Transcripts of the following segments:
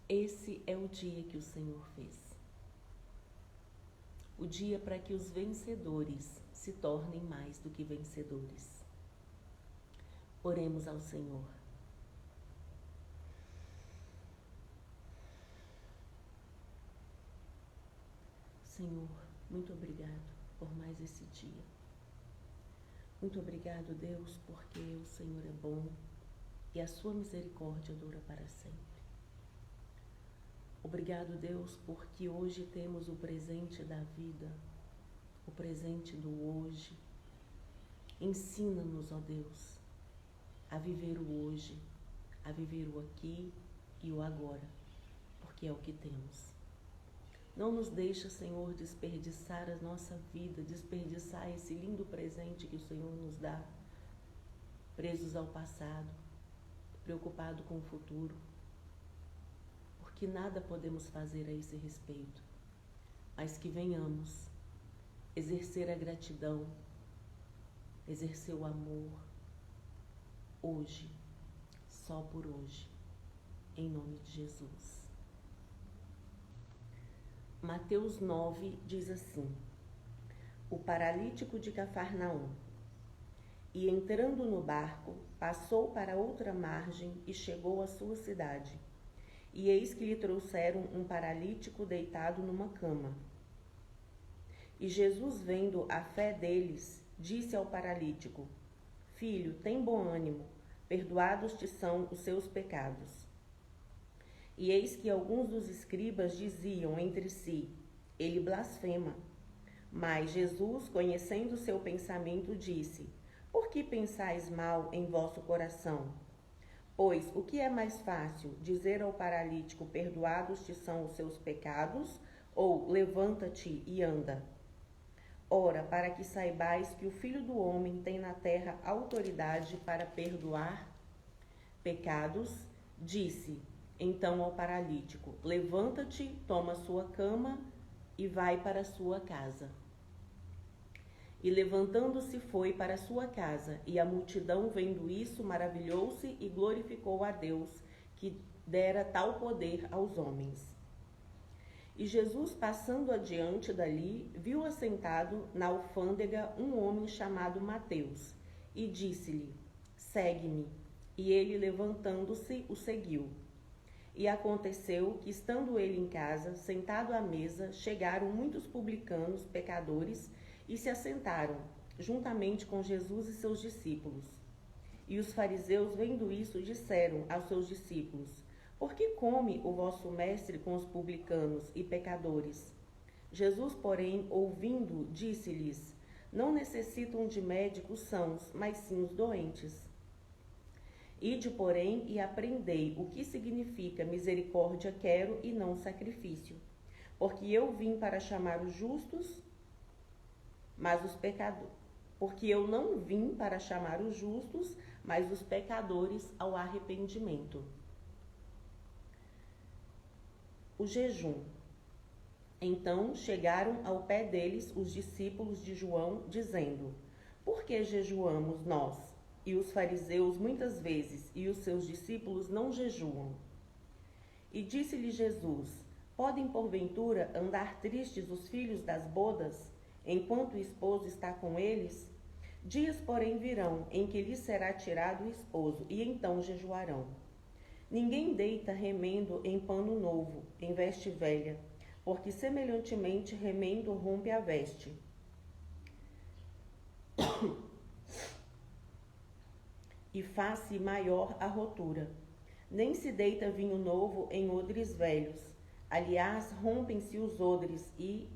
Esse é o dia que o Senhor fez. O dia para que os vencedores se tornem mais do que vencedores. Oremos ao Senhor. Senhor, muito obrigado por mais esse dia. Muito obrigado, Deus, porque o Senhor é bom e a sua misericórdia dura para sempre. Obrigado, Deus, porque hoje temos o presente da vida, o presente do hoje. Ensina-nos, ó Deus, a viver o hoje, a viver o aqui e o agora, porque é o que temos. Não nos deixa, Senhor, desperdiçar a nossa vida, desperdiçar esse lindo presente que o Senhor nos dá, presos ao passado, preocupado com o futuro, porque nada podemos fazer a esse respeito, mas que venhamos exercer a gratidão, exercer o amor, hoje, só por hoje, em nome de Jesus. Mateus 9 diz assim: o paralítico de Cafarnaum. E entrando no barco, passou para outra margem e chegou à sua cidade. E eis que lhe trouxeram um paralítico deitado numa cama. E Jesus, vendo a fé deles, disse ao paralítico: Filho, tem bom ânimo, perdoados te são os seus pecados. E eis que alguns dos escribas diziam entre si: ele blasfema. Mas Jesus, conhecendo seu pensamento, disse: por que pensais mal em vosso coração? Pois o que é mais fácil, dizer ao paralítico: perdoados te são os seus pecados, ou levanta-te e anda? Ora, para que saibais que o Filho do Homem tem na terra autoridade para perdoar pecados, disse então ao paralítico: levanta-te, toma sua cama e vai para sua casa. E levantando-se foi para sua casa, e a multidão, vendo isso, maravilhou-se e glorificou a Deus, que dera tal poder aos homens. E Jesus, passando adiante dali, viu assentado na alfândega um homem chamado Mateus, e disse-lhe: segue-me. E ele, levantando-se, o seguiu. E aconteceu que, estando ele em casa, sentado à mesa, chegaram muitos publicanos, pecadores, e se assentaram, juntamente com Jesus e seus discípulos. E os fariseus, vendo isso, disseram aos seus discípulos: por que come o vosso mestre com os publicanos e pecadores? Jesus, porém, ouvindo, disse-lhes: não necessitam de médicos sãos, mas sim os doentes. Ide, porém, e aprendei o que significa misericórdia quero e não sacrifício. Porque eu vim para chamar os justos, mas os pecadores. Porque eu não vim para chamar os justos, mas os pecadores ao arrependimento. O jejum. Então chegaram ao pé deles os discípulos de João, dizendo: por que jejuamos nós? E os fariseus muitas vezes, e os seus discípulos não jejuam. E disse-lhe Jesus: podem porventura andar tristes os filhos das bodas, enquanto o esposo está com eles? Dias, porém, virão, em que lhes será tirado o esposo, e então jejuarão. Ninguém deita remendo em pano novo, em veste velha, porque semelhantemente remendo rompe a veste. E faz-se maior a rotura. Nem se deita vinho novo em odres velhos. Aliás, rompem-se os odres e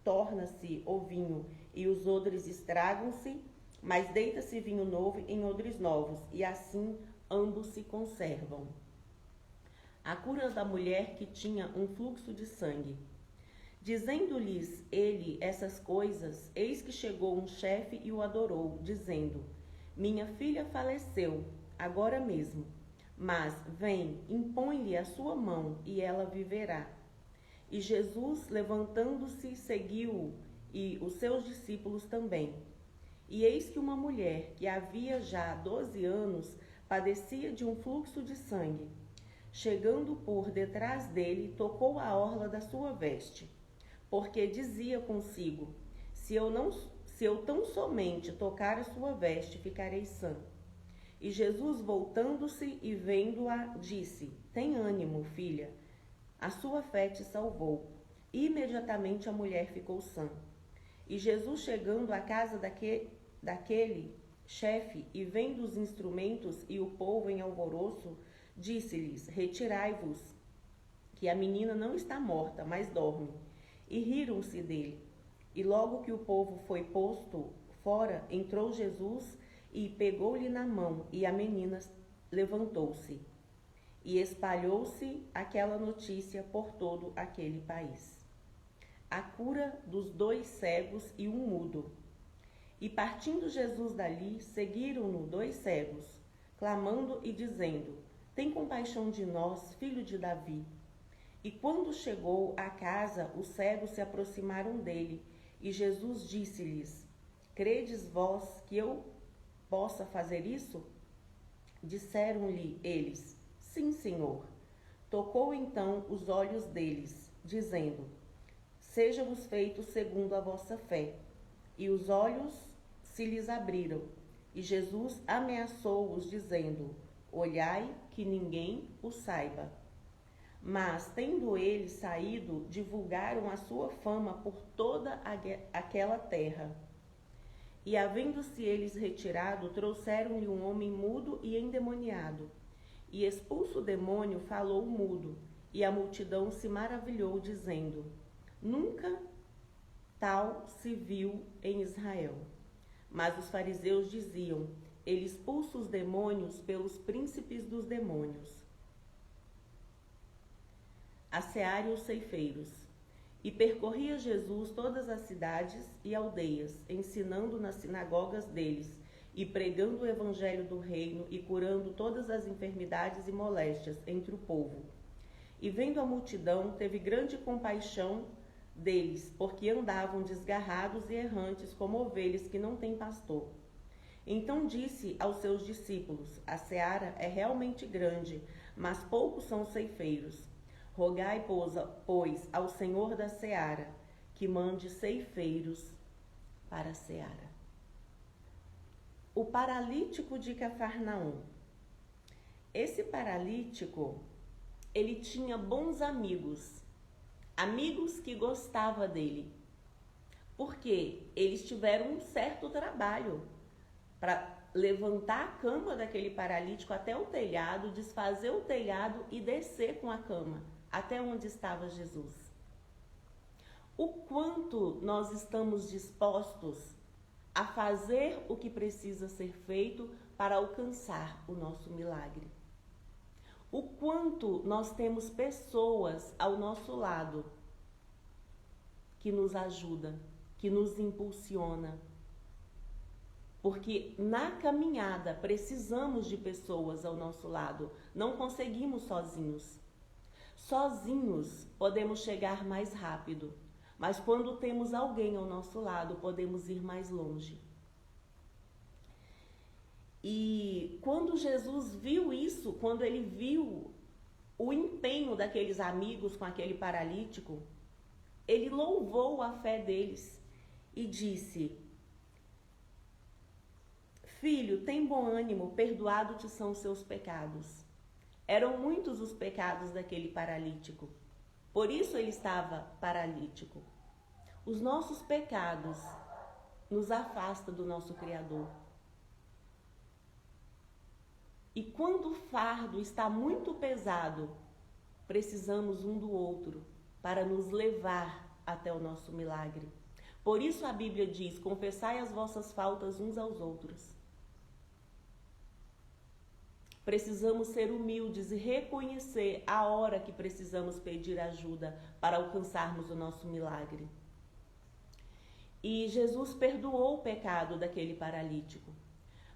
entorna-se o vinho, e os odres estragam-se, mas deita-se vinho novo em odres novos, e assim ambos se conservam. A cura da mulher que tinha um fluxo de sangue. Dizendo-lhes ele essas coisas, eis que chegou um chefe e o adorou, dizendo: minha filha faleceu, agora mesmo, mas vem, impõe-lhe a sua mão, e ela viverá. E Jesus, levantando-se, seguiu-o, e os seus discípulos também. E eis que uma mulher, que havia já 12 anos, padecia de um fluxo de sangue, chegando por detrás dele, tocou a orla da sua veste, porque dizia consigo: se eu tão somente tocar a sua veste, ficarei sã. E Jesus, voltando-se e vendo-a, disse: tem ânimo, filha, a sua fé te salvou. E imediatamente a mulher ficou sã. E Jesus, chegando à casa daquele chefe e vendo os instrumentos e o povo em alvoroço, disse-lhes: retirai-vos, que a menina não está morta, mas dorme. E riram-se dele. E logo que o povo foi posto fora, entrou Jesus e pegou-lhe na mão, e a menina levantou-se. E espalhou-se aquela notícia por todo aquele país. A cura dos 2 cegos e um mudo. E partindo Jesus dali, seguiram-no 2 cegos, clamando e dizendo: tem compaixão de nós, filho de Davi. E quando chegou à casa, os cegos se aproximaram dele, e Jesus disse-lhes: credes vós que eu possa fazer isso? Disseram-lhe eles: sim, Senhor. Tocou então os olhos deles, dizendo: seja-vos feito segundo a vossa fé. E os olhos se lhes abriram. E Jesus ameaçou-os, dizendo: olhai que ninguém o saiba. Mas, tendo eles saído, divulgaram a sua fama por toda aquela terra. E, havendo-se eles retirado, trouxeram-lhe um homem mudo e endemoniado. E, expulso o demônio, falou o mudo. E a multidão se maravilhou, dizendo: nunca tal se viu em Israel. Mas os fariseus diziam: ele expulsa os demônios pelos príncipes dos demônios. A seara e os ceifeiros. E percorria Jesus todas as cidades e aldeias, ensinando nas sinagogas deles, e pregando o evangelho do reino, e curando todas as enfermidades e moléstias entre o povo. E vendo a multidão, teve grande compaixão deles, porque andavam desgarrados e errantes, como ovelhas que não têm pastor. Então disse aos seus discípulos: a seara é realmente grande, mas poucos são os ceifeiros. Rogai, pois, ao Senhor da seara, que mande ceifeiros para a seara. O paralítico de Cafarnaum. Esse paralítico, ele tinha bons amigos que gostavam dele, porque eles tiveram um certo trabalho para levantar a cama daquele paralítico até o telhado, desfazer o telhado e descer com a cama até onde estava Jesus. O quanto nós estamos dispostos a fazer o que precisa ser feito para alcançar o nosso milagre. O quanto nós temos pessoas ao nosso lado que nos ajuda, que nos impulsiona. Porque na caminhada precisamos de pessoas ao nosso lado, não conseguimos sozinhos. Sozinhos podemos chegar mais rápido, mas quando temos alguém ao nosso lado, podemos ir mais longe. E quando Jesus viu isso, quando ele viu o empenho daqueles amigos com aquele paralítico, ele louvou a fé deles e disse: filho, tem bom ânimo, perdoados-te são os seus pecados. Eram muitos os pecados daquele paralítico, por isso ele estava paralítico. Os nossos pecados nos afastam do nosso Criador. E quando o fardo está muito pesado, precisamos um do outro para nos levar até o nosso milagre. Por isso a Bíblia diz: confessai as vossas faltas uns aos outros. Precisamos ser humildes e reconhecer a hora que precisamos pedir ajuda para alcançarmos o nosso milagre. E Jesus perdoou o pecado daquele paralítico.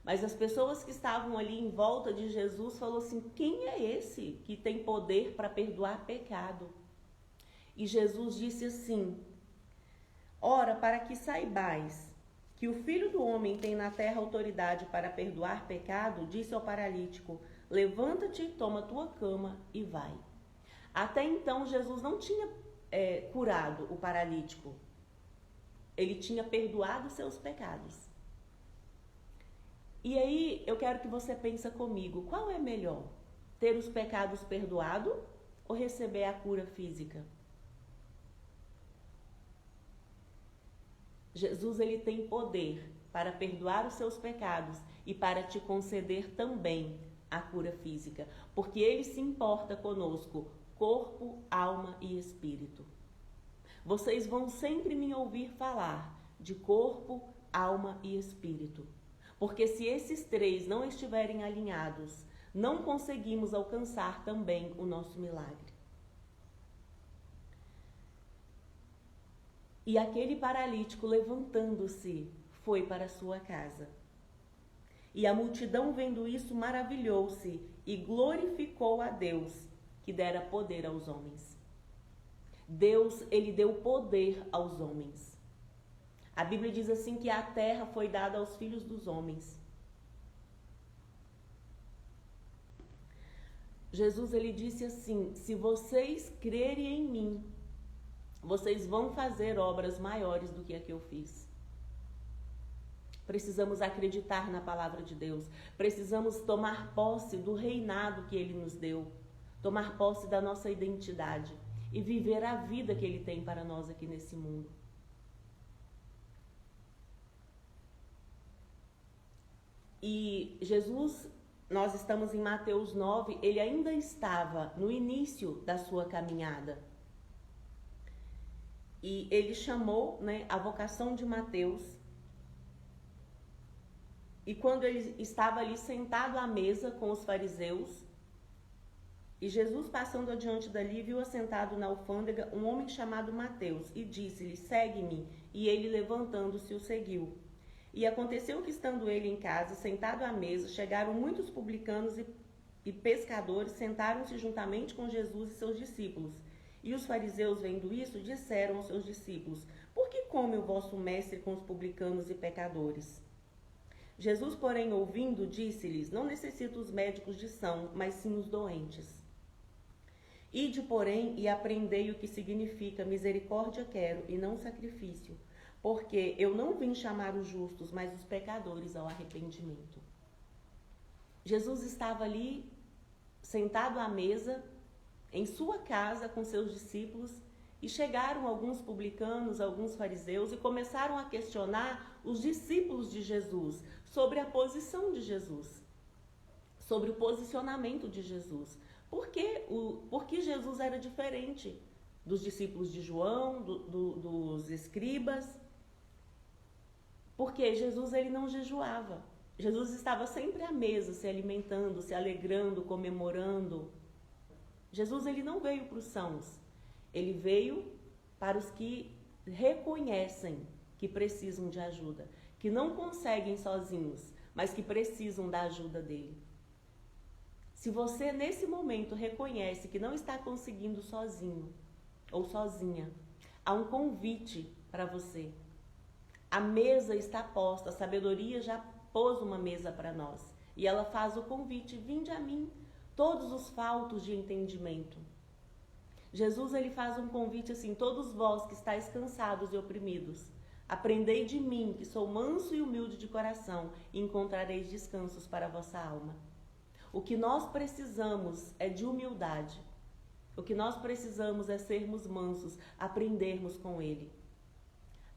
Mas as pessoas que estavam ali em volta de Jesus falaram assim: quem é esse que tem poder para perdoar pecado? E Jesus disse assim: ora, para que saibais que o Filho do Homem tem na terra autoridade para perdoar pecado, disse ao paralítico: levanta-te, toma tua cama e vai. Até então, Jesus não tinha curado o paralítico. Ele tinha perdoado seus pecados. E aí, eu quero que você pense comigo, qual é melhor? Ter os pecados perdoados ou receber a cura física? Jesus, ele tem poder para perdoar os seus pecados e para te conceder também a cura física, porque ele se importa conosco, corpo, alma e espírito. Vocês vão sempre me ouvir falar de corpo, alma e espírito, porque se esses três não estiverem alinhados, não conseguimos alcançar também o nosso milagre. E aquele paralítico, levantando-se, foi para sua casa. E a multidão, vendo isso, maravilhou-se e glorificou a Deus, que dera poder aos homens. Deus, ele deu poder aos homens. A Bíblia diz assim que a terra foi dada aos filhos dos homens. Jesus, ele disse assim: se vocês crerem em mim, vocês vão fazer obras maiores do que a que eu fiz. Precisamos acreditar na palavra de Deus. Precisamos tomar posse do reinado que ele nos deu. Tomar posse da nossa identidade e viver a vida que ele tem para nós aqui nesse mundo. E Jesus, nós estamos em Mateus 9, ele ainda estava no início da sua caminhada. E ele chamou, a vocação de Mateus. E quando ele estava ali sentado à mesa com os fariseus, e Jesus, passando adiante dali, viu assentado na alfândega um homem chamado Mateus e disse-lhe: segue-me. E ele, levantando-se, o seguiu. E aconteceu que, estando ele em casa, sentado à mesa, chegaram muitos publicanos e pescadores, sentaram-se juntamente com Jesus e seus discípulos. E os fariseus, vendo isso, disseram aos seus discípulos: por que come o vosso mestre com os publicanos e pecadores? Jesus, porém, ouvindo, disse-lhes: não necessito os médicos de são, mas sim os doentes. Ide, porém, e aprendei o que significa misericórdia quero e não sacrifício, porque eu não vim chamar os justos, mas os pecadores ao arrependimento. Jesus estava ali, sentado à mesa, em sua casa com seus discípulos, e chegaram alguns publicanos, alguns fariseus, e começaram a questionar os discípulos de Jesus sobre a posição de Jesus, sobre o posicionamento de Jesus. Por que Jesus era diferente dos discípulos de João, dos escribas? Porque Jesus, ele não jejuava. Jesus estava sempre à mesa, se alimentando, se alegrando, comemorando. Jesus, ele não veio para os sãos. Ele veio para os que reconhecem que precisam de ajuda, que não conseguem sozinhos, mas que precisam da ajuda dele. Se você, nesse momento, reconhece que não está conseguindo sozinho ou sozinha, há um convite para você. A mesa está posta, a sabedoria já pôs uma mesa para nós. E ela faz o convite: vinde a mim, todos os faltos de entendimento. Jesus, ele faz um convite assim: todos vós que estáis cansados e oprimidos, aprendei de mim, que sou manso e humilde de coração, e encontrareis descansos para a vossa alma. O que nós precisamos é de humildade. O que nós precisamos é sermos mansos, aprendermos com ele.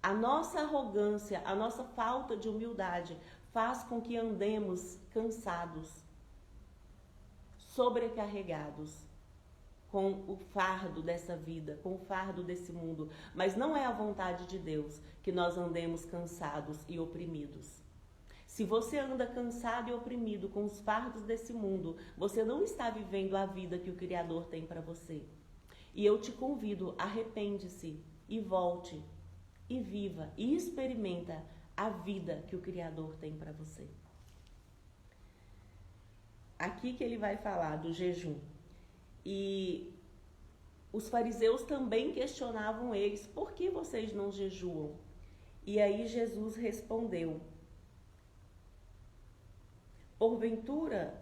A nossa arrogância, a nossa falta de humildade faz com que andemos cansados, sobrecarregados com o fardo dessa vida, com o fardo desse mundo. Mas não é a vontade de Deus que nós andemos cansados e oprimidos. Se você anda cansado e oprimido com os fardos desse mundo, você não está vivendo a vida que o Criador tem para você. E eu te convido: arrepende-se e volte, e viva, e experimenta a vida que o Criador tem para você. Aqui que ele vai falar do jejum. E os fariseus também questionavam eles: por que vocês não jejuam? E aí Jesus respondeu: porventura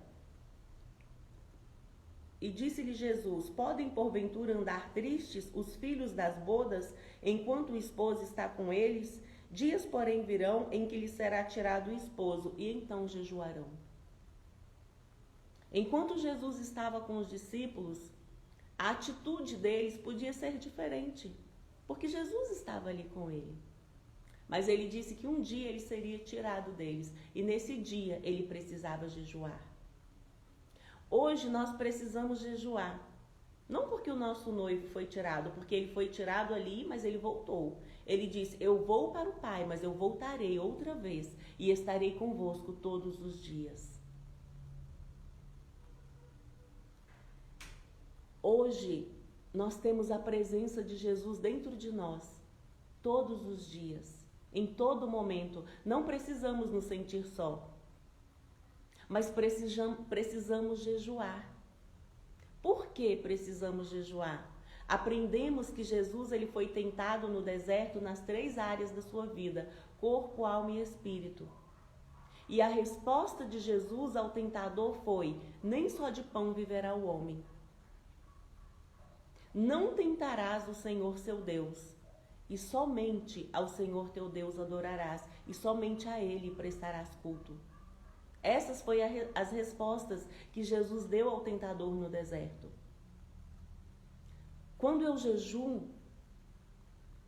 E disse-lhe Jesus: podem porventura andar tristes os filhos das bodas, enquanto o esposo está com eles? Dias, porém, virão em que lhes será tirado o esposo, e então jejuarão. Enquanto Jesus estava com os discípulos, a atitude deles podia ser diferente, porque Jesus estava ali com ele. Mas ele disse que um dia ele seria tirado deles, e nesse dia ele precisava jejuar. Hoje nós precisamos jejuar. Não porque o nosso noivo foi tirado, porque ele foi tirado ali, mas ele voltou. Ele disse: eu vou para o Pai, mas eu voltarei outra vez e estarei convosco todos os dias. Hoje nós temos a presença de Jesus dentro de nós, todos os dias, em todo momento. Não precisamos nos sentir só, mas precisamos jejuar. Por que precisamos jejuar? Aprendemos que Jesus ele foi tentado no deserto nas 3 áreas da sua vida: corpo, alma e espírito. E a resposta de Jesus ao tentador foi: nem só de pão viverá o homem. Não tentarás o Senhor seu Deus, e somente ao Senhor teu Deus adorarás, e somente a Ele prestarás culto. Essas foram as respostas que Jesus deu ao tentador no deserto. Quando eu jejuo,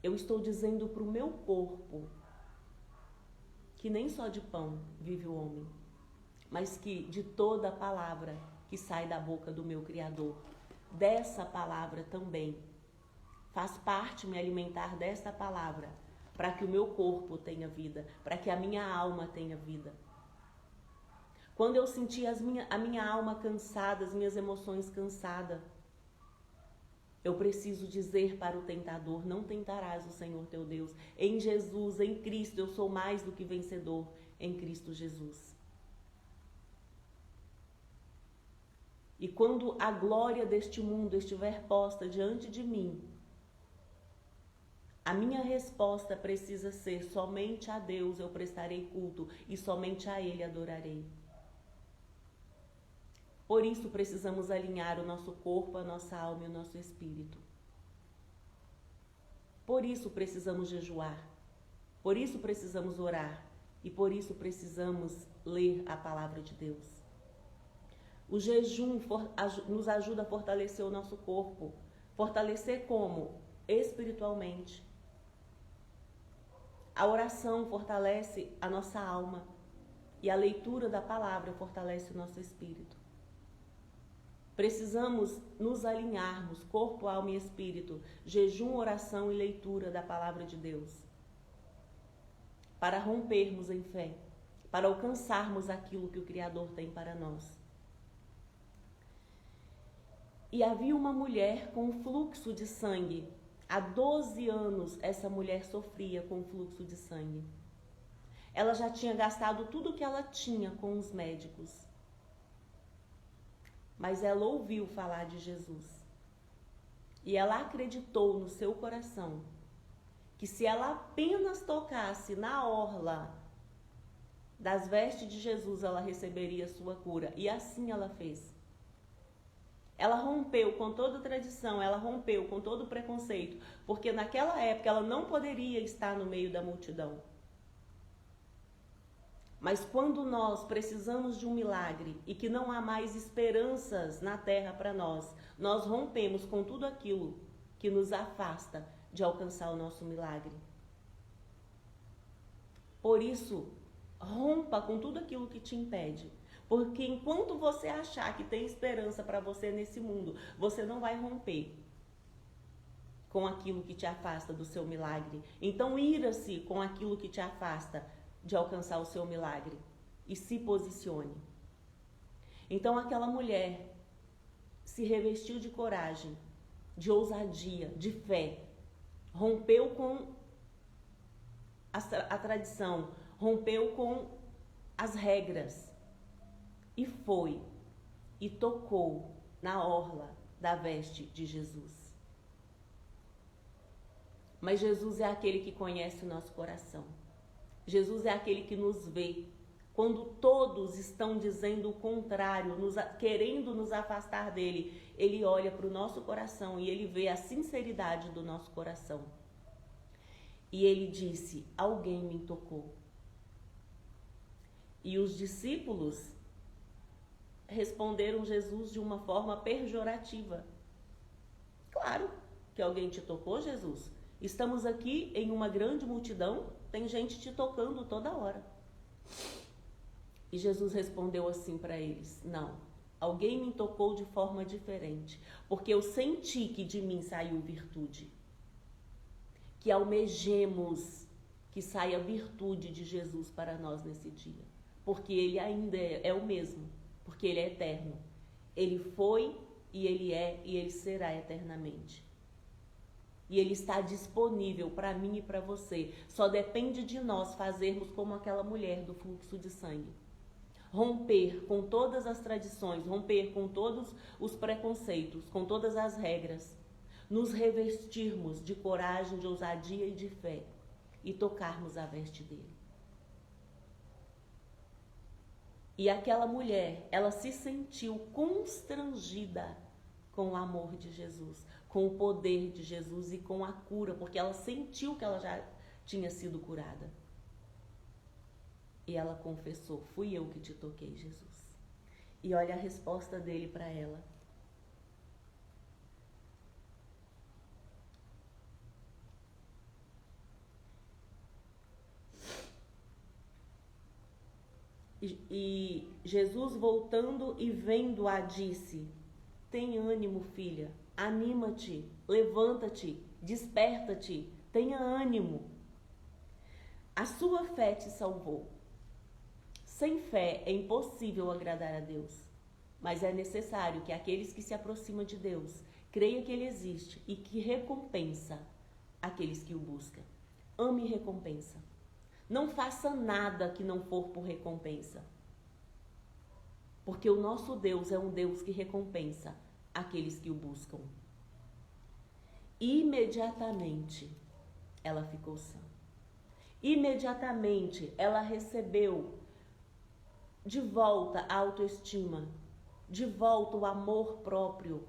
eu estou dizendo para o meu corpo que nem só de pão vive o homem, mas que de toda a palavra que sai da boca do meu Criador, dessa palavra também. Faz parte me alimentar desta palavra, para que o meu corpo tenha vida, para que a minha alma tenha vida. Quando eu senti a minha alma cansada, as minhas emoções cansadas, eu preciso dizer para o tentador: não tentarás o Senhor teu Deus. Em Jesus, em Cristo, eu sou mais do que vencedor, em Cristo Jesus. E quando a glória deste mundo estiver posta diante de mim, a minha resposta precisa ser: somente a Deus eu prestarei culto e somente a Ele adorarei. Por isso precisamos alinhar o nosso corpo, a nossa alma e o nosso espírito. Por isso precisamos jejuar. Por isso precisamos orar. E por isso precisamos ler a palavra de Deus. O jejum nos ajuda a fortalecer o nosso corpo. Fortalecer como? Espiritualmente. A oração fortalece a nossa alma. E a leitura da palavra fortalece o nosso espírito. Precisamos nos alinharmos, corpo, alma e espírito, jejum, oração e leitura da palavra de Deus, para rompermos em fé, para alcançarmos aquilo que o Criador tem para nós. E havia uma mulher com fluxo de sangue. Há 12 anos essa mulher sofria com fluxo de sangue. Ela já tinha gastado tudo o que ela tinha com os médicos. Mas ela ouviu falar de Jesus. E ela acreditou no seu coração que se ela apenas tocasse na orla das vestes de Jesus, ela receberia sua cura. E assim ela fez. Ela rompeu com toda a tradição, ela rompeu com todo o preconceito, porque naquela época ela não poderia estar no meio da multidão. Mas quando nós precisamos de um milagre e que não há mais esperanças na terra para nós, nós rompemos com tudo aquilo que nos afasta de alcançar o nosso milagre. Por isso, rompa com tudo aquilo que te impede. Porque enquanto você achar que tem esperança para você nesse mundo, você não vai romper com aquilo que te afasta do seu milagre. Então, ira-se com aquilo que te afasta de alcançar o seu milagre e se posicione. Então aquela mulher se revestiu de coragem, de ousadia, de fé, rompeu com a tradição, rompeu com as regras e foi e tocou na orla da veste de Jesus. Mas Jesus é aquele que conhece o nosso coração. Jesus é aquele que nos vê quando todos estão dizendo o contrário, querendo nos afastar dele, ele olha para o nosso coração e ele vê a sinceridade do nosso coração. E ele disse: alguém me tocou. E os discípulos responderam Jesus de uma forma pejorativa. Claro que alguém te tocou, Jesus. Estamos aqui em uma grande multidão, tem gente te tocando toda hora. E Jesus respondeu assim para eles: não, alguém me tocou de forma diferente, porque eu senti que de mim saiu virtude. Que almejemos que saia virtude de Jesus para nós nesse dia, porque ele ainda é o mesmo, porque ele é eterno. Ele foi e ele é e ele será eternamente. E ele está disponível para mim e para você. Só depende de nós fazermos como aquela mulher do fluxo de sangue. Romper com todas as tradições, romper com todos os preconceitos, com todas as regras. Nos revestirmos de coragem, de ousadia e de fé. E tocarmos a veste dele. E aquela mulher, ela se sentiu constrangida com o amor de Jesus, com o poder de Jesus e com a cura, porque ela sentiu que ela já tinha sido curada. E ela confessou: fui eu que te toquei, Jesus. E olha a resposta dele para ela. E Jesus, voltando e vendo-a, disse: tem ânimo, filha, anima-te, levanta-te, desperta-te, tenha ânimo. A sua fé te salvou. Sem fé é impossível agradar a Deus, mas é necessário que aqueles que se aproximam de Deus creiam que Ele existe e que recompensa aqueles que o buscam. Ame recompensa. Não faça nada que não for por recompensa. Porque o nosso Deus é um Deus que recompensa aqueles que o buscam. Imediatamente ela ficou sã. Imediatamente ela recebeu de volta a autoestima, de volta o amor próprio.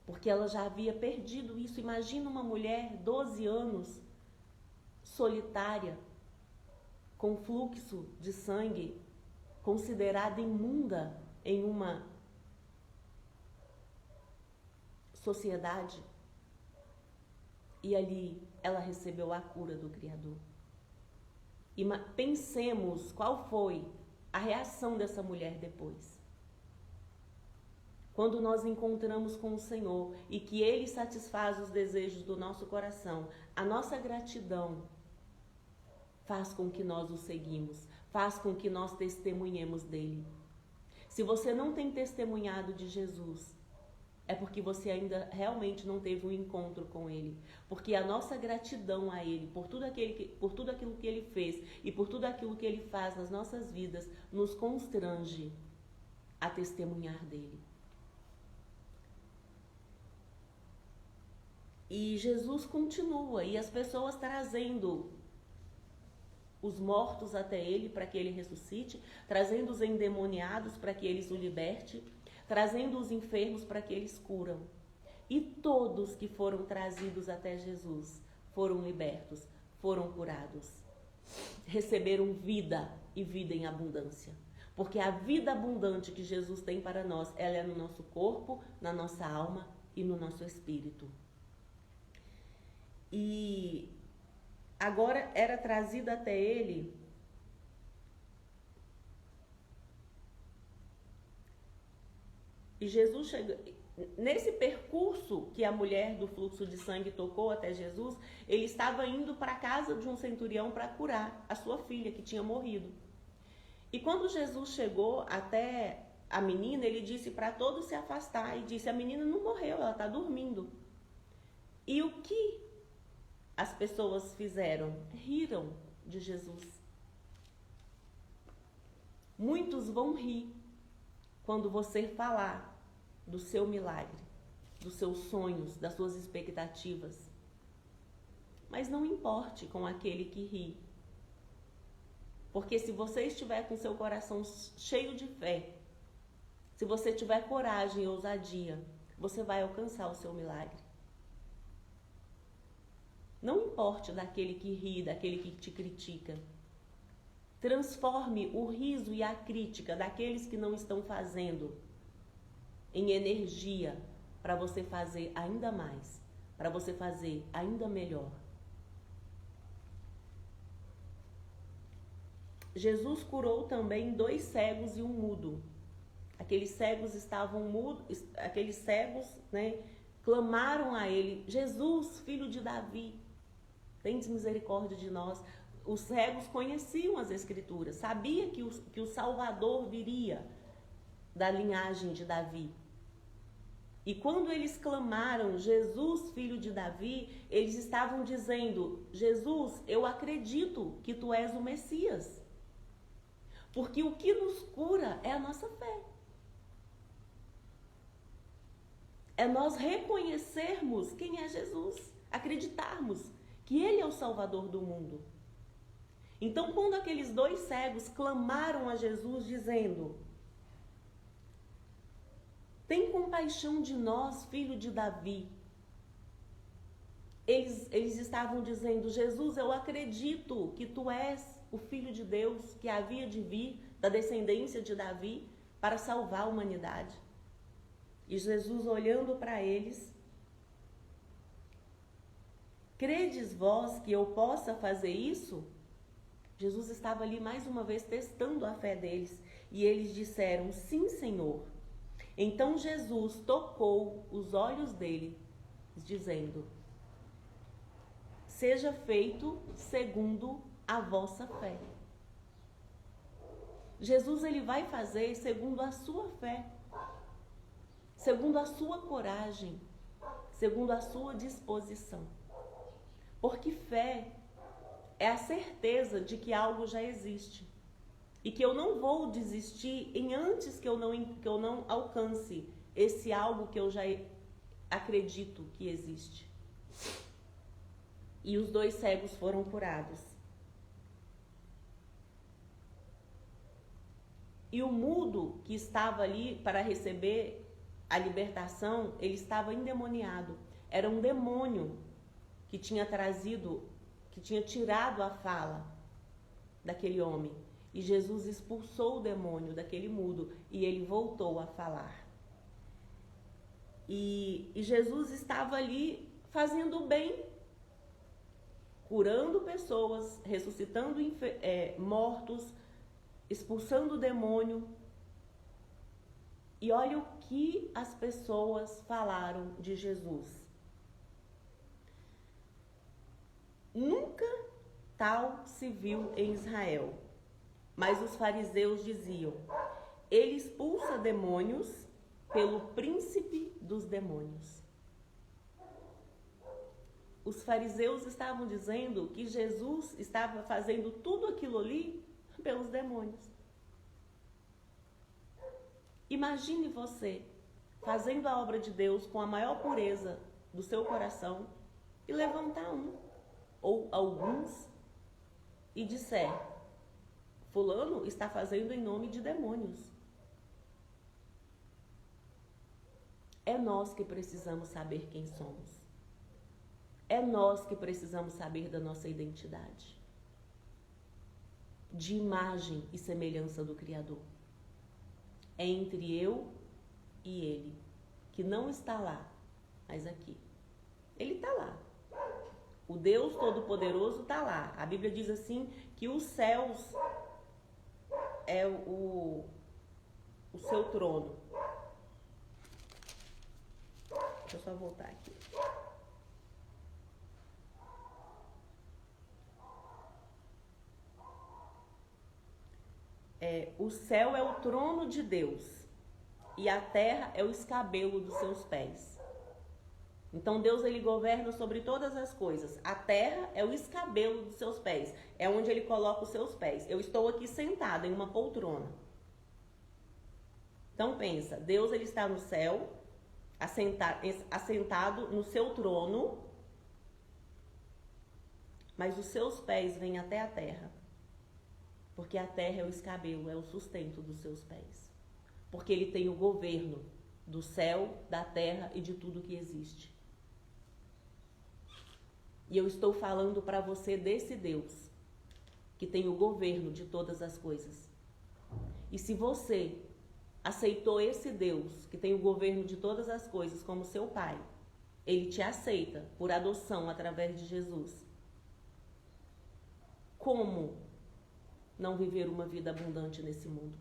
Porque ela já havia perdido isso. Imagina uma mulher, 12 anos, solitária, com fluxo de sangue, considerada imunda em uma sociedade. E ali ela recebeu a cura do Criador. E pensemos qual foi a reação dessa mulher depois. Quando nós encontramos com o Senhor e que Ele satisfaz os desejos do nosso coração, a nossa gratidão faz com que nós o seguimos, faz com que nós testemunhemos dele. Se você não tem testemunhado de Jesus, é porque você ainda realmente não teve um encontro com Ele. Porque a nossa gratidão a Ele, por tudo aquilo que Ele fez e por tudo aquilo que Ele faz nas nossas vidas, nos constrange a testemunhar dele. E Jesus continua, e as pessoas trazendo os mortos até Ele para que Ele ressuscite, trazendo os endemoniados para que Ele os liberte, trazendo os enfermos para que Eles curam. E todos que foram trazidos até Jesus foram libertos, foram curados, receberam vida e vida em abundância. Porque a vida abundante que Jesus tem para nós, ela é no nosso corpo, na nossa alma e no nosso espírito. E agora era trazido até ele e Jesus chega. Nesse percurso que a mulher do fluxo de sangue tocou até Jesus, ele estava indo para a casa de um centurião para curar a sua filha que tinha morrido. E quando Jesus chegou até a menina, ele disse para todos se afastar e disse: a menina não morreu, ela está dormindo. E o que as pessoas fizeram? Riram de Jesus. Muitos vão rir quando você falar do seu milagre, dos seus sonhos, das suas expectativas. Mas não importe com aquele que ri, Porque se você estiver com seu coração cheio de fé, se você tiver coragem e ousadia, você vai alcançar o seu milagre. Não importe daquele que ri, daquele que te critica. Transforme o riso e a crítica daqueles que não estão fazendo em energia para você fazer ainda mais, para você fazer ainda melhor. Jesus curou também 2 cegos e um mudo. Aqueles cegos estavam mudos, aqueles cegos, clamaram a ele: Jesus, filho de Davi, tende misericórdia de nós. Os cegos conheciam as Escrituras, sabia que o Salvador viria da linhagem de Davi. E quando eles clamaram, Jesus, filho de Davi, eles estavam dizendo: Jesus, eu acredito que tu és o Messias. Porque o que nos cura é a nossa fé. É nós reconhecermos quem é Jesus, acreditarmos que Ele é o Salvador do mundo. Então, quando aqueles 2 cegos clamaram a Jesus dizendo: tem compaixão de nós, filho de Davi. Eles estavam dizendo: Jesus, eu acredito que tu és o Filho de Deus que havia de vir da descendência de Davi para salvar a humanidade. E Jesus, olhando para eles: credes vós que eu possa fazer isso? Jesus estava ali mais uma vez testando a fé deles. E eles disseram: sim, Senhor. Então Jesus tocou os olhos dele, dizendo: seja feito segundo a vossa fé. Jesus, ele vai fazer segundo a sua fé, segundo a sua coragem, segundo a sua disposição. Porque fé é a certeza de que algo já existe e que eu não vou desistir antes que eu não alcance esse algo que eu já acredito que existe. E os 2 cegos foram curados. E o mudo que estava ali para receber a libertação, ele estava endemoniado. Era um demônio que tinha tirado a fala daquele homem. E Jesus expulsou o demônio daquele mudo e ele voltou a falar. E Jesus estava ali fazendo o bem, curando pessoas, ressuscitando mortos, expulsando o demônio. E olha o que as pessoas falaram de Jesus. Nunca tal se viu em Israel. Mas os fariseus diziam: ele expulsa demônios pelo príncipe dos demônios. Os fariseus estavam dizendo que Jesus estava fazendo tudo aquilo ali pelos demônios. Imagine você fazendo a obra de Deus com a maior pureza do seu coração e levantar um ou alguns e disser: fulano está fazendo em nome de demônios. É nós que precisamos saber quem somos. É nós que precisamos saber da nossa identidade, de imagem e semelhança do Criador. É entre eu e Ele, que não está lá, mas aqui. Ele está lá. O Deus Todo-Poderoso está lá. A Bíblia diz assim que os céus é o seu trono. Deixa eu só voltar aqui. O céu é o trono de Deus e a terra é o escabelo dos seus pés. Então Deus, ele governa sobre todas as coisas. A terra é o escabelo dos seus pés, é onde ele coloca os seus pés. Eu estou aqui sentada em uma poltrona. Então pensa, Deus, ele está no céu, assentado no seu trono, mas os seus pés vêm até a terra. Porque a terra é o escabelo, é o sustento dos seus pés. Porque ele tem o governo do céu, da terra e de tudo que existe. E eu estou falando para você desse Deus, que tem o governo de todas as coisas. E se você aceitou esse Deus, que tem o governo de todas as coisas, como seu pai, ele te aceita por adoção através de Jesus. Como não viver uma vida abundante nesse mundo?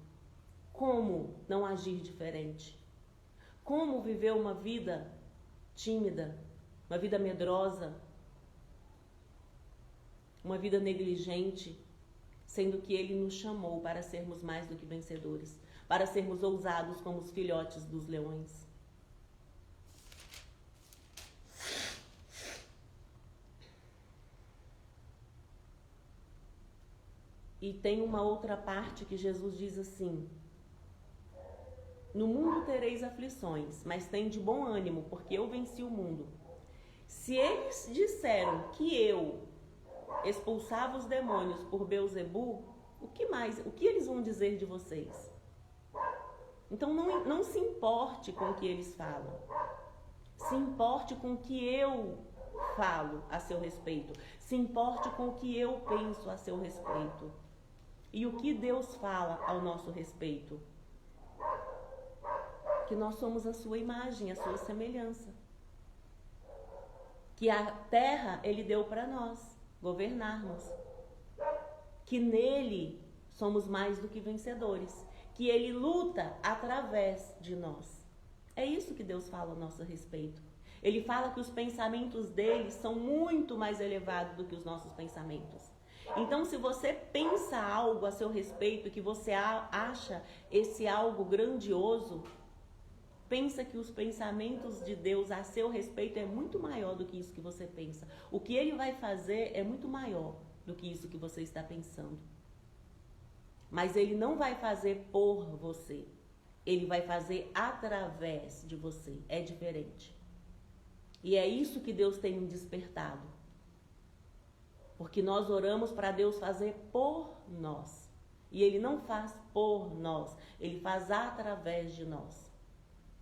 Como não agir diferente? Como viver uma vida tímida, uma vida medrosa, uma vida negligente, sendo que ele nos chamou para sermos mais do que vencedores, para sermos ousados como os filhotes dos leões. E tem uma outra parte que Jesus diz assim: no mundo tereis aflições, mas tende bom ânimo, porque eu venci o mundo. Se eles disseram que eu expulsava os demônios por Beelzebu, o que eles vão dizer de vocês? Então não se importe com o que eles falam. Se importe com o que eu falo a seu respeito. Se importe com o que eu penso a seu respeito. E o que Deus fala ao nosso respeito? Que nós somos a sua imagem, a sua semelhança. Que a terra ele deu para nós governarmos. Que nele somos mais do que vencedores. Que ele luta através de nós. É isso que Deus fala ao nosso respeito. Ele fala que os pensamentos dele são muito mais elevados do que os nossos pensamentos. Então, se você pensa algo a seu respeito, que você acha esse algo grandioso, pensa que os pensamentos de Deus a seu respeito é muito maior do que isso que você pensa. O que ele vai fazer é muito maior do que isso que você está pensando. Mas ele não vai fazer por você. Ele vai fazer através de você. É diferente. E é isso que Deus tem me despertado. Porque nós oramos para Deus fazer por nós. E ele não faz por nós. Ele faz através de nós.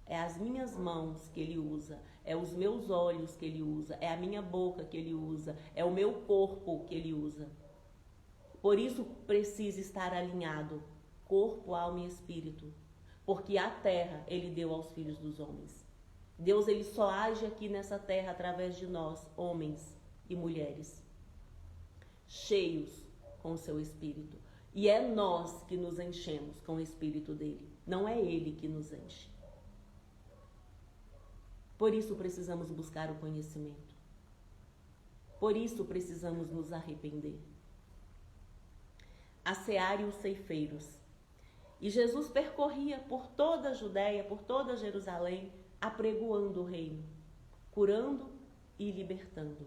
É as minhas mãos que ele usa. É os meus olhos que ele usa. É a minha boca que ele usa. É o meu corpo que ele usa. Por isso precisa estar alinhado. Corpo, alma e espírito. Porque a terra ele deu aos filhos dos homens. Deus ele só age aqui nessa terra através de nós, homens e mulheres. Cheios com o seu espírito. E é nós que nos enchemos com o espírito dele. Não é ele que nos enche. Por isso precisamos buscar o conhecimento. Por isso precisamos nos arrepender. A seara e os ceifeiros. E Jesus percorria por toda a Judéia, por toda Jerusalém, apregoando o reino, curando e libertando.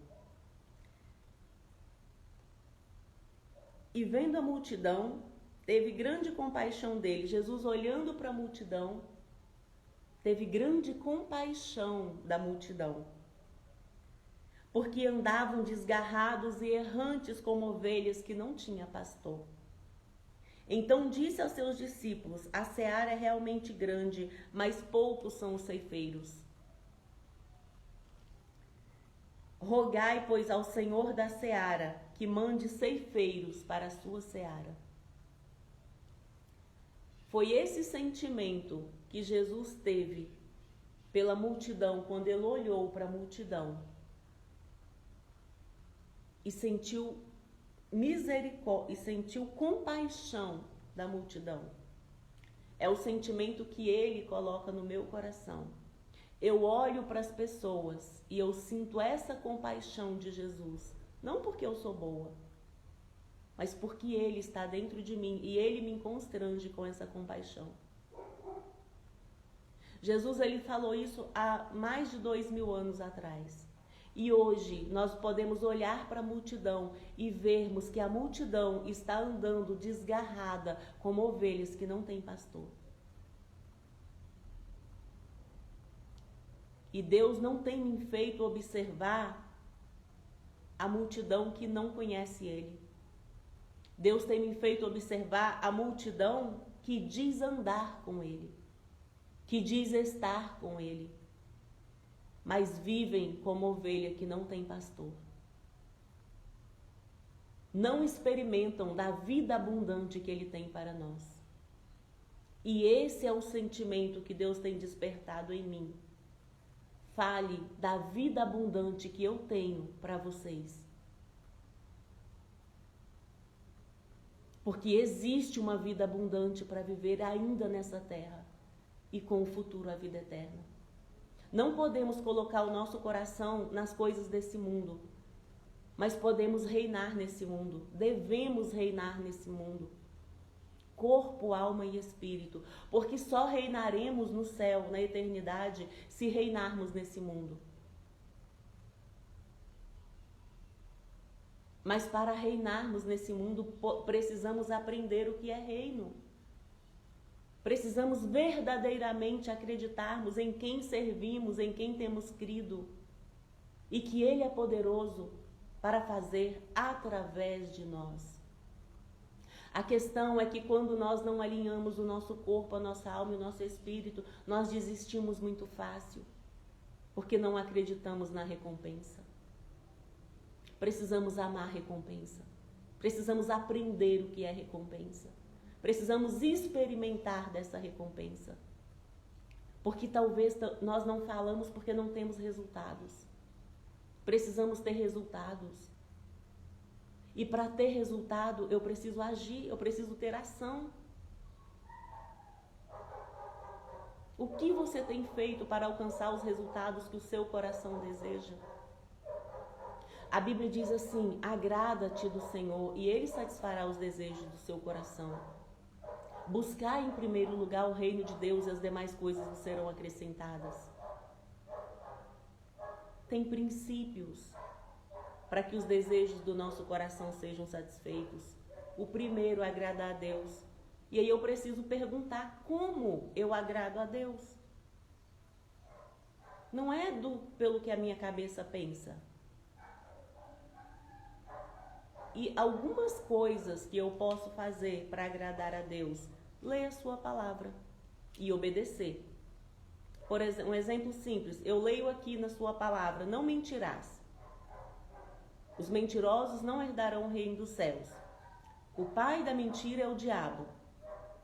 E vendo a multidão, teve grande compaixão dele. Jesus, olhando para a multidão, teve grande compaixão da multidão, porque andavam desgarrados e errantes como ovelhas que não tinha pastor. Então disse aos seus discípulos: a seara é realmente grande, mas poucos são os ceifeiros. Rogai, pois, ao Senhor da seara que mande ceifeiros para a sua seara. Foi esse sentimento que Jesus teve pela multidão, quando ele olhou para a multidão e sentiu misericórdia, e sentiu compaixão da multidão. É o sentimento que ele coloca no meu coração. Eu olho para as pessoas e eu sinto essa compaixão de Jesus. Não porque eu sou boa, mas porque ele está dentro de mim e ele me constrange com essa compaixão. Jesus ele falou isso há mais de 2000 anos atrás. E hoje nós podemos olhar para a multidão e vermos que a multidão está andando desgarrada como ovelhas que não têm pastor. E Deus não tem me feito observar a multidão que não conhece ele. Deus tem me feito observar a multidão que diz andar com Ele, que diz estar com Ele, mas vivem como ovelha que não tem pastor. Não experimentam da vida abundante que Ele tem para nós. E esse é o sentimento que Deus tem despertado em mim. Fale da vida abundante que eu tenho para vocês. Porque existe uma vida abundante para viver ainda nessa terra e com o futuro a vida eterna. Não podemos colocar o nosso coração nas coisas desse mundo, mas podemos reinar nesse mundo, devemos reinar nesse mundo. Corpo, alma e espírito, porque só reinaremos no céu, na eternidade, se reinarmos nesse mundo. Mas para reinarmos nesse mundo, precisamos aprender o que é reino. Precisamos verdadeiramente acreditarmos em quem servimos, em quem temos crido, e que Ele é poderoso para fazer através de nós. A questão é que quando nós não alinhamos o nosso corpo, a nossa alma e o nosso espírito, nós desistimos muito fácil, porque não acreditamos na recompensa. Precisamos amar a recompensa. Precisamos aprender o que é recompensa. Precisamos experimentar dessa recompensa. Porque talvez nós não falamos porque não temos resultados. Precisamos ter resultados. E para ter resultado, eu preciso agir, eu preciso ter ação. O que você tem feito para alcançar os resultados que o seu coração deseja? A Bíblia diz assim: agrada-te do Senhor e Ele satisfará os desejos do seu coração. Buscar em primeiro lugar o reino de Deus e as demais coisas vos serão acrescentadas. Tem princípios para que os desejos do nosso coração sejam satisfeitos. O primeiro é agradar a Deus. E aí eu preciso perguntar como eu agrado a Deus. Não é pelo que a minha cabeça pensa. E algumas coisas que eu posso fazer para agradar a Deus: ler a sua palavra e obedecer. Por exemplo, um exemplo simples, eu leio aqui na sua palavra: não mentirás. Os mentirosos não herdarão o reino dos céus. O pai da mentira é o diabo.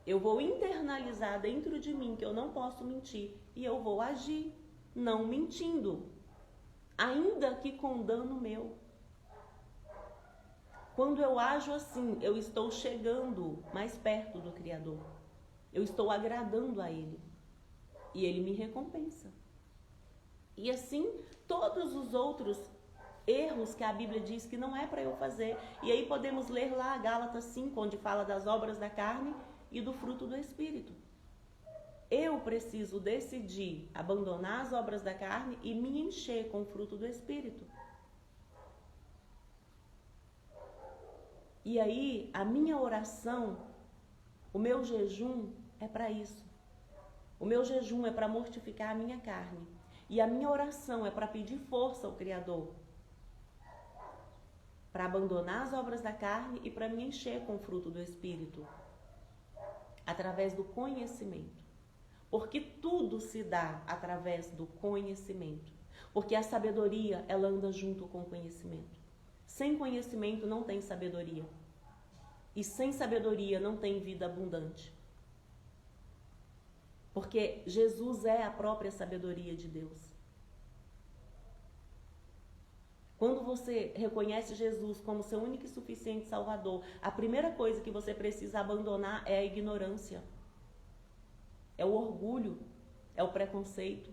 Eu vou internalizar dentro de mim que eu não posso mentir e eu vou agir não mentindo, ainda que com dano meu. Quando eu ajo assim, eu estou chegando mais perto do Criador. Eu estou agradando a Ele e Ele me recompensa. E assim, todos os outros erros que a Bíblia diz que não é para eu fazer. E aí podemos ler lá Gálatas 5, onde fala das obras da carne e do fruto do Espírito. Eu preciso decidir abandonar as obras da carne e me encher com o fruto do Espírito. E aí, a minha oração, o meu jejum é para isso. O meu jejum é para mortificar a minha carne. E a minha oração é para pedir força ao Criador, para abandonar as obras da carne e para me encher com o fruto do Espírito, através do conhecimento. Porque tudo se dá através do conhecimento. Porque a sabedoria, ela anda junto com o conhecimento. Sem conhecimento não tem sabedoria. E sem sabedoria não tem vida abundante. Porque Jesus é a própria sabedoria de Deus. Quando você reconhece Jesus como seu único e suficiente Salvador, a primeira coisa que você precisa abandonar é a ignorância. É o orgulho, é o preconceito.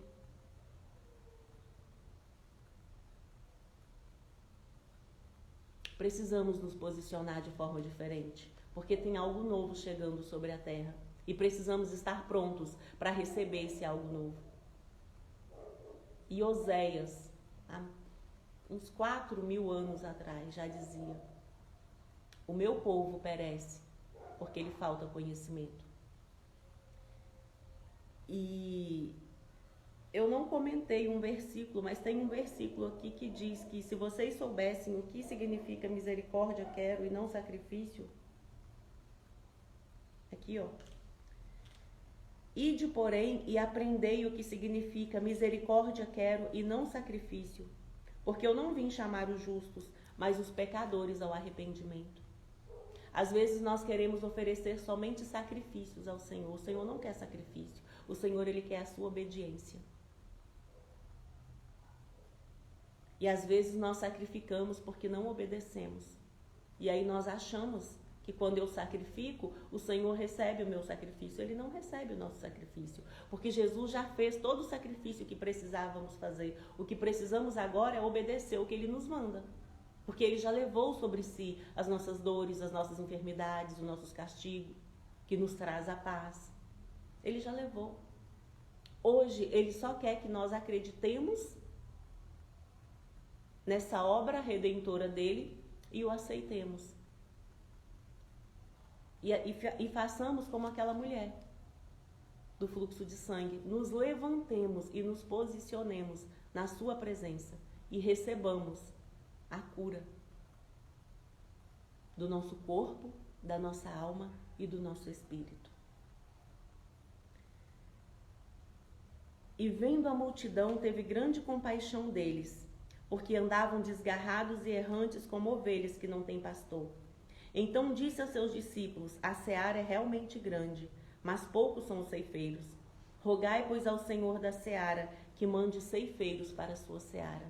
Precisamos nos posicionar de forma diferente, porque tem algo novo chegando sobre a terra e precisamos estar prontos para receber esse algo novo. E Oséias, há uns 4.000 anos atrás, já dizia: o meu povo perece porque lhe falta conhecimento. E eu não comentei um versículo, mas tem um versículo aqui que diz que se vocês soubessem o que significa misericórdia quero e não sacrifício, Aqui, ó. Ide, porém, e aprendei o que significa misericórdia quero e não sacrifício, porque eu não vim chamar os justos, mas os pecadores ao arrependimento. Às vezes nós queremos oferecer somente sacrifícios ao Senhor. O Senhor não quer sacrifício. O Senhor, Ele quer a sua obediência. E às vezes nós sacrificamos porque não obedecemos. E aí nós achamos que quando eu sacrifico, o Senhor recebe o meu sacrifício. Ele não recebe o nosso sacrifício, porque Jesus já fez todo o sacrifício que precisávamos fazer. O que precisamos agora é obedecer o que Ele nos manda, porque Ele já levou sobre si as nossas dores, as nossas enfermidades, os nossos castigos, que nos traz a paz. Ele já levou. Hoje, Ele só quer que nós acreditemos nessa obra redentora dEle e o aceitemos. E façamos como aquela mulher do fluxo de sangue. Nos levantemos e nos posicionemos na sua presença e recebamos a cura do nosso corpo, da nossa alma e do nosso espírito. E vendo a multidão, teve grande compaixão deles, porque andavam desgarrados e errantes como ovelhas que não têm pastor. Então disse aos seus discípulos: a seara é realmente grande, mas poucos são os ceifeiros. Rogai, pois, ao Senhor da seara que mande ceifeiros para a sua seara.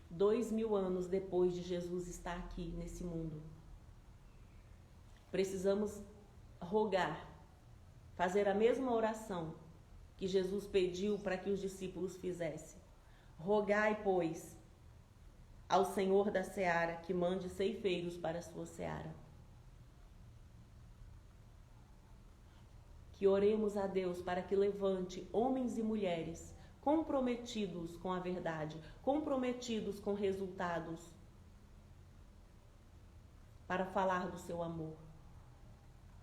2000 anos depois de Jesus estar aqui nesse mundo, precisamos rogar, fazer a mesma oração que Jesus pediu para que os discípulos fizessem. Rogai, pois, ao Senhor da seara que mande ceifeiros para a sua seara. Que oremos a Deus para que levante homens e mulheres comprometidos com a verdade, comprometidos com resultados, para falar do seu amor.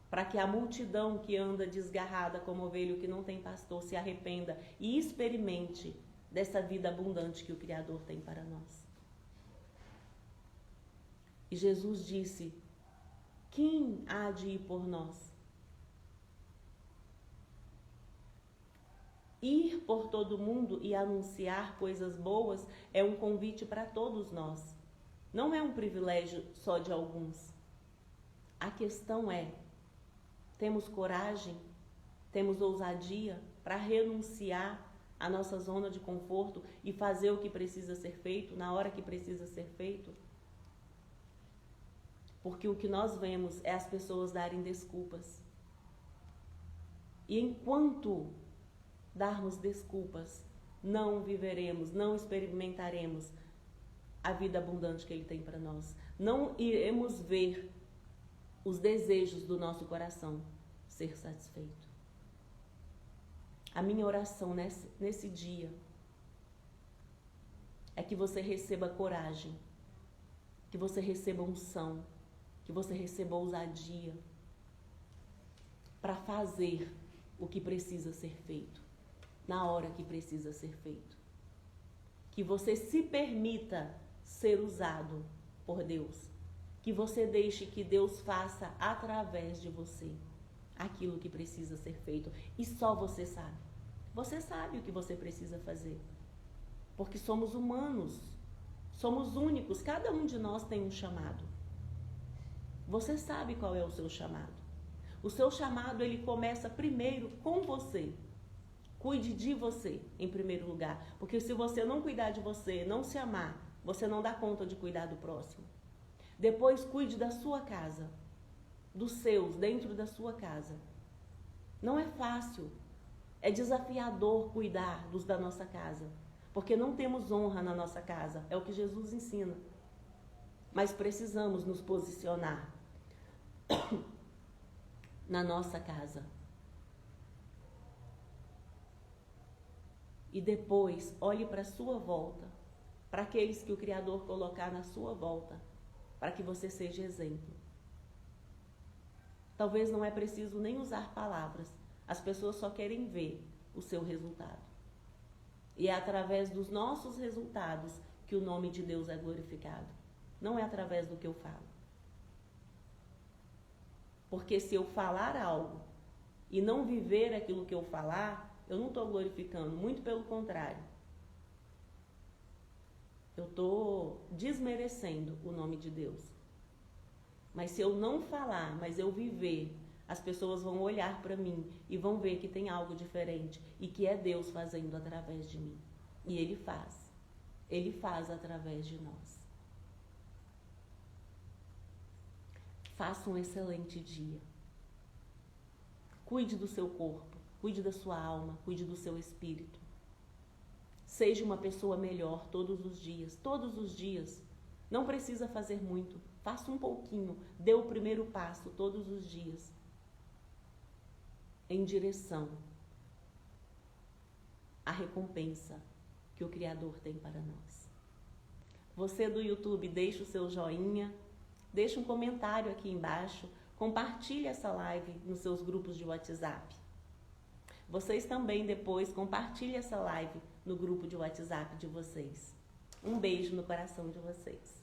Para que a multidão que anda desgarrada como ovelha que não tem pastor se arrependa e experimente dessa vida abundante que o Criador tem para nós. E Jesus disse: quem há de ir por nós? Ir por todo mundo e anunciar coisas boas é um convite para todos nós. Não é um privilégio só de alguns. A questão é: temos coragem, temos ousadia para renunciar à nossa zona de conforto e fazer o que precisa ser feito, na hora que precisa ser feito? Porque o que nós vemos é as pessoas darem desculpas. E enquanto darmos desculpas, não viveremos, não experimentaremos a vida abundante que Ele tem para nós. Não iremos ver os desejos do nosso coração ser satisfeito. A minha oração nesse dia é que você receba coragem, que você receba unção, que você receba ousadia para fazer o que precisa ser feito, na hora que precisa ser feito. Que você se permita ser usado por Deus. Que você deixe que Deus faça através de você aquilo que precisa ser feito. E só você sabe. Você sabe o que você precisa fazer. Porque somos humanos. Somos únicos. Cada um de nós tem um chamado. Você sabe qual é o seu chamado. O seu chamado, ele começa primeiro com você. Cuide de você, em primeiro lugar. Porque se você não cuidar de você, não se amar, você não dá conta de cuidar do próximo. Depois, cuide da sua casa, dos seus, dentro da sua casa. Não é fácil, é desafiador cuidar dos da nossa casa, porque não temos honra na nossa casa, é o que Jesus ensina. Mas precisamos nos posicionar na nossa casa. E depois, olhe para a sua volta, para aqueles que o Criador colocar na sua volta, para que você seja exemplo. Talvez não é preciso nem usar palavras, as pessoas só querem ver o seu resultado. E é através dos nossos resultados que o nome de Deus é glorificado. Não é através do que eu falo. Porque se eu falar algo e não viver aquilo que eu falar, eu não estou glorificando, muito pelo contrário. Eu estou desmerecendo o nome de Deus. Mas se eu não falar, mas eu viver, as pessoas vão olhar para mim e vão ver que tem algo diferente e que é Deus fazendo através de mim. E Ele faz. Ele faz através de nós. Faça um excelente dia. Cuide do seu corpo, cuide da sua alma, cuide do seu espírito. Seja uma pessoa melhor todos os dias, todos os dias. Não precisa fazer muito, faça um pouquinho, dê o primeiro passo todos os dias em direção à recompensa que o Criador tem para nós. Você do YouTube, deixa o seu joinha, deixa um comentário aqui embaixo, compartilhe essa live nos seus grupos de WhatsApp. Vocês também depois compartilhem essa live no grupo de WhatsApp de vocês. Um beijo no coração de vocês.